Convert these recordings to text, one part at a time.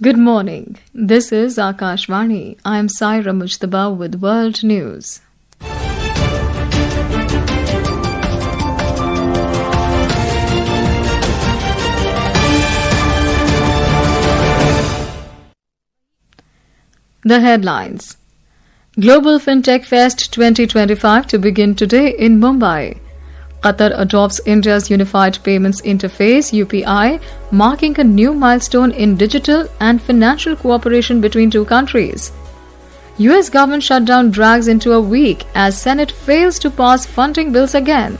Good morning. This is Akashvani. I am Saira Mujtaba with World News. The headlines. Global FinTech Fest 2025 to begin today in Mumbai. Qatar adopts India's Unified Payments Interface (UPI), marking a new milestone in digital and financial cooperation between two countries. US government shutdown drags into a week as Senate fails to pass funding bills again.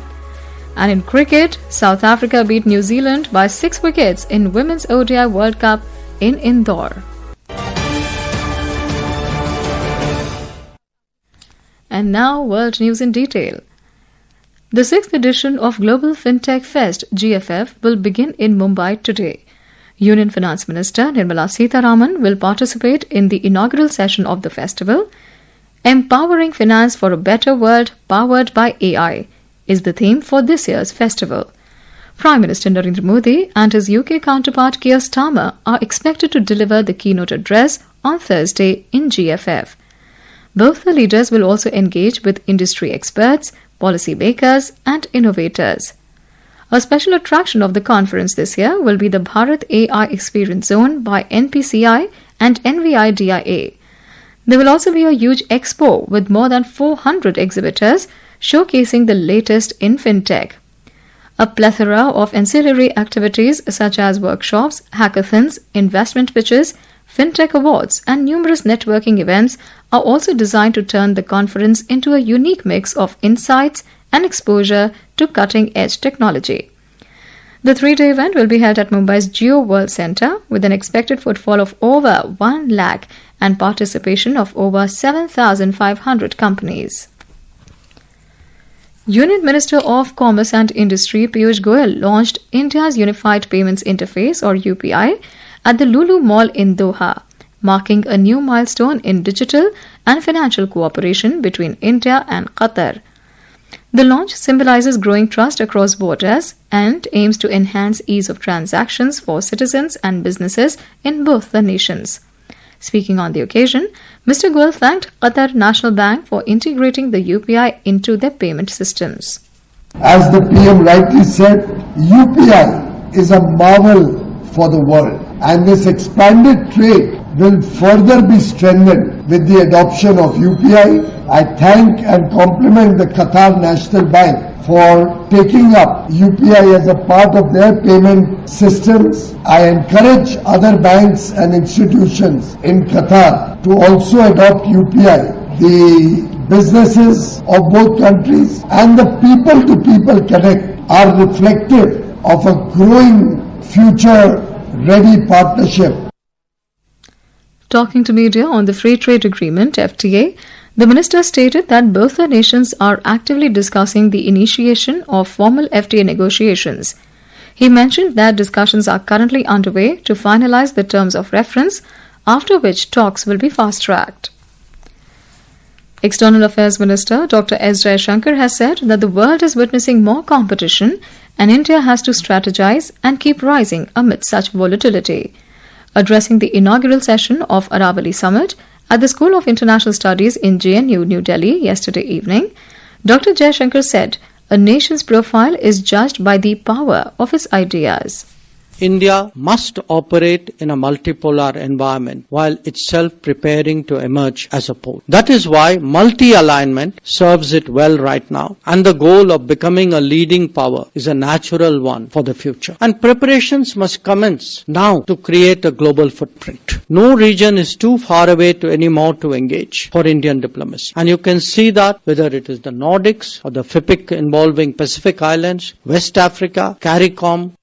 And in cricket, South Africa beat New Zealand by 6 wickets in Women's ODI World Cup in Indore. And now, world news in detail. The 6th edition of Global FinTech Fest (GFF) will begin in Mumbai today. Union Finance Minister Nirmala Sitharaman will participate in the inaugural session of the festival. Empowering Finance for a Better World Powered by AI is the theme for this year's festival. Prime Minister Narendra Modi and his UK counterpart Keir Starmer are expected to deliver the keynote address on Thursday in GFF. Both the leaders will also engage with industry experts, policy makers and innovators. A special attraction of the conference this year will be the Bharat AI Experience Zone by NPCI and NVIDIA. There will also be a huge expo with more than 400 exhibitors showcasing the latest in fintech. A plethora of ancillary activities such as workshops, hackathons, investment pitches, fintech awards and numerous networking events are also designed to turn the conference into a unique mix of insights and exposure to cutting-edge technology. The 3-day event will be held at Mumbai's Geo World Centre with an expected footfall of over 1 lakh and participation of over 7,500 companies. Union Minister of Commerce and Industry Piyush Goyal launched India's Unified Payments Interface or UPI at the Lulu Mall in Doha, marking a new milestone in digital and financial cooperation between India and Qatar. The launch symbolizes growing trust across borders and aims to enhance ease of transactions for citizens and businesses in both the nations. Speaking on the occasion, Mr. Goyal thanked Qatar National Bank for integrating the UPI into their payment systems. As the PM rightly said, UPI is a marvel for the world, and this expanded trade will further be strengthened with the adoption of UPI. I thank and compliment the Qatar National Bank for taking up UPI as a part of their payment systems. I encourage other banks and institutions in Qatar to also adopt UPI. The businesses of both countries and the people-to-people connect are reflective of a growing future-ready partnership. Talking to media on the Free Trade Agreement (FTA), the minister stated that both the nations are actively discussing the initiation of formal FTA negotiations. He mentioned that discussions are currently underway to finalize the terms of reference, after which talks will be fast-tracked. External Affairs Minister Dr. S. Jaishankar has said that the world is witnessing more competition and India has to strategize and keep rising amid such volatility. Addressing the inaugural session of Aravali Summit at the School of International Studies in JNU, New Delhi yesterday evening, Dr. Jaishankar said, "A nation's profile is judged by the power of its ideas." India must operate in a multipolar environment while itself preparing to emerge as a pole. That is why multi-alignment serves it well right now, and the goal of becoming a leading power is a natural one for the future. And preparations must commence now to create a global footprint. No region is too far away anymore to engage for Indian diplomacy. And you can see that whether it is the Nordics or the FIPIC involving Pacific Islands, West Africa, CARICOM.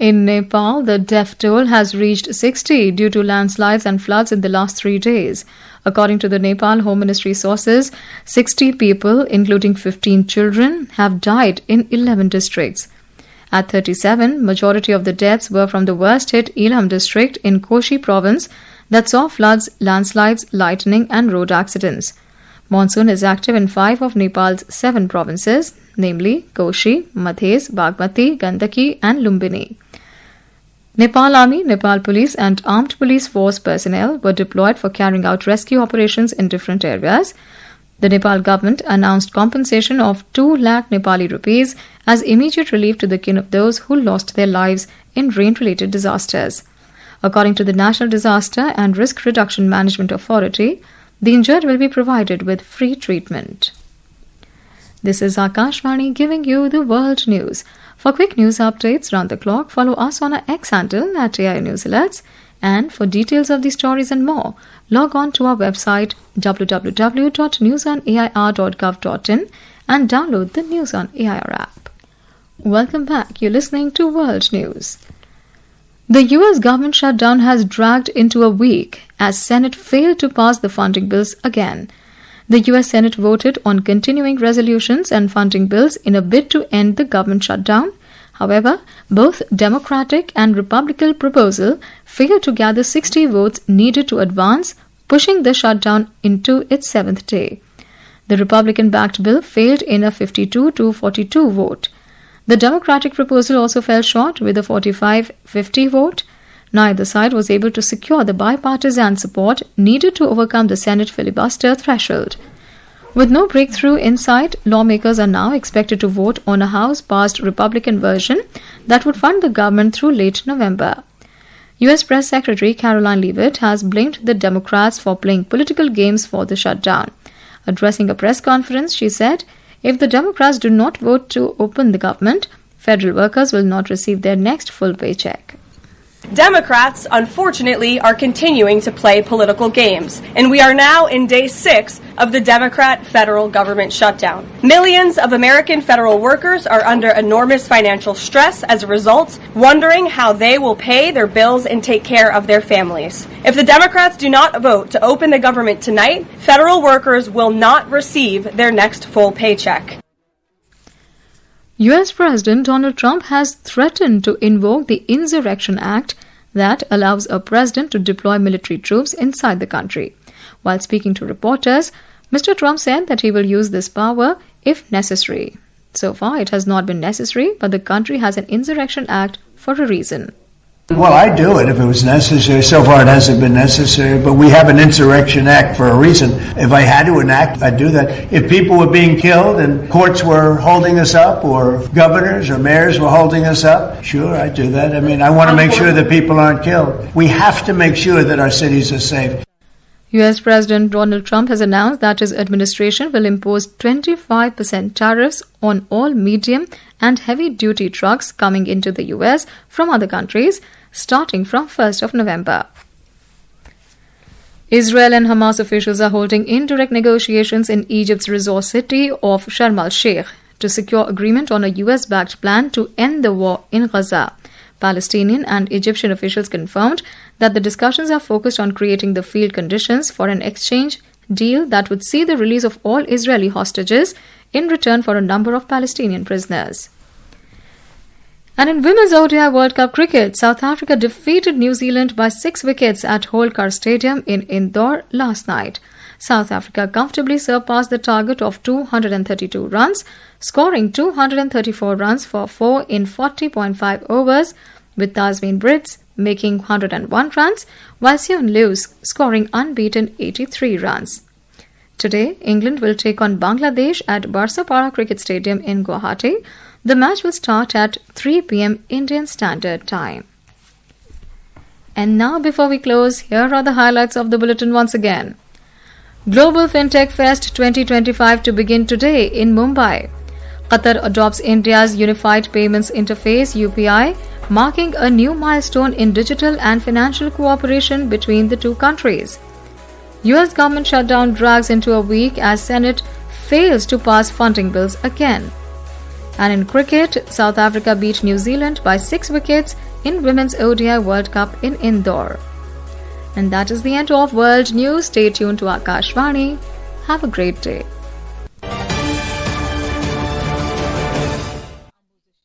In Nepal, the death toll has reached 60 due to landslides and floods in the last 3 days. According to the Nepal Home Ministry sources, 60 people, including 15 children, have died in 11 districts. At 37, majority of the deaths were from the worst-hit Elam district in Koshi province that saw floods, landslides, lightning and road accidents. Monsoon is active in 5 of Nepal's 7 provinces, namely Koshi, Madhes, Bagmati, Gandaki and Lumbini. Nepal Army, Nepal Police and Armed Police Force personnel were deployed for carrying out rescue operations in different areas. The Nepal government announced compensation of 2 lakh Nepali rupees as immediate relief to the kin of those who lost their lives in rain-related disasters. According to the National Disaster and Risk Reduction Management Authority, the injured will be provided with free treatment. This is Akashvani giving you the world news. For quick news updates round the clock, follow us on our X handle at AI News Alerts. And for details of these stories and more, log on to our website www.newsonair.gov.in and download the News on AIR app. Welcome back. You're listening to World News. The US government shutdown has dragged into a week as Senate failed to pass the funding bills again. The US Senate voted on continuing resolutions and funding bills in a bid to end the government shutdown. However, both Democratic and Republican proposal failed to gather 60 votes needed to advance, pushing the shutdown into its 7th day. The Republican-backed bill failed in a 52-42 vote. The Democratic proposal also fell short with a 45-50 vote. Neither side was able to secure the bipartisan support needed to overcome the Senate filibuster threshold. With no breakthrough in sight, lawmakers are now expected to vote on a House-passed Republican version that would fund the government through late November. U.S. Press Secretary Caroline Leavitt has blamed the Democrats for playing political games for the shutdown. Addressing a press conference, she said, "If the Democrats do not vote to open the government, federal workers will not receive their next full paycheck." Democrats, unfortunately, are continuing to play political games, and we are now in day 6 of the Democrat federal government shutdown. Millions of American federal workers are under enormous financial stress as a result, wondering how they will pay their bills and take care of their families. If the Democrats do not vote to open the government tonight, federal workers will not receive their next full paycheck. U.S. President Donald Trump has threatened to invoke the Insurrection Act that allows a president to deploy military troops inside the country. While speaking to reporters, Mr. Trump said that he will use this power if necessary. So far, it has not been necessary, but the country has an Insurrection Act for a reason. Well, I'd do it if it was necessary. So far, it hasn't been necessary, but we have an Insurrection Act for a reason. If I had to enact, I'd do that. If people were being killed and courts were holding us up, or governors or mayors were holding us up, sure, I'd do that. I mean, I want to make sure that people aren't killed. We have to make sure that our cities are safe. U.S. President Donald Trump has announced that his administration will impose 25% tariffs on all medium and heavy-duty trucks coming into the U.S. from other countries, starting from 1st of November. Israel and Hamas officials are holding indirect negotiations in Egypt's resort city of Sharm el-Sheikh to secure agreement on a US-backed plan to end the war in Gaza. Palestinian and Egyptian officials confirmed that the discussions are focused on creating the field conditions for an exchange deal that would see the release of all Israeli hostages in return for a number of Palestinian prisoners. And in Women's ODI World Cup cricket, South Africa defeated New Zealand by 6 wickets at Holkar Stadium in Indore last night. South Africa comfortably surpassed the target of 232 runs, scoring 234 runs for 4 in 40.5 overs, with Tasmin Brits making 101 runs, while Seun Lewis scoring unbeaten 83 runs. Today, England will take on Bangladesh at Barsapara Cricket Stadium in Guwahati. The match will start at 3 p.m. Indian Standard Time. And now, before we close, here are the highlights of the bulletin once again. Global FinTech Fest 2025 to begin today in Mumbai. Qatar adopts India's Unified Payments Interface (UPI), marking a new milestone in digital and financial cooperation between the two countries. US government shutdown drags into a week as Senate fails to pass funding bills again. And in cricket, South Africa beat New Zealand by 6 wickets in Women's ODI World Cup in Indore. And that is the end of World News. Stay tuned to Akashvani. Have a great day.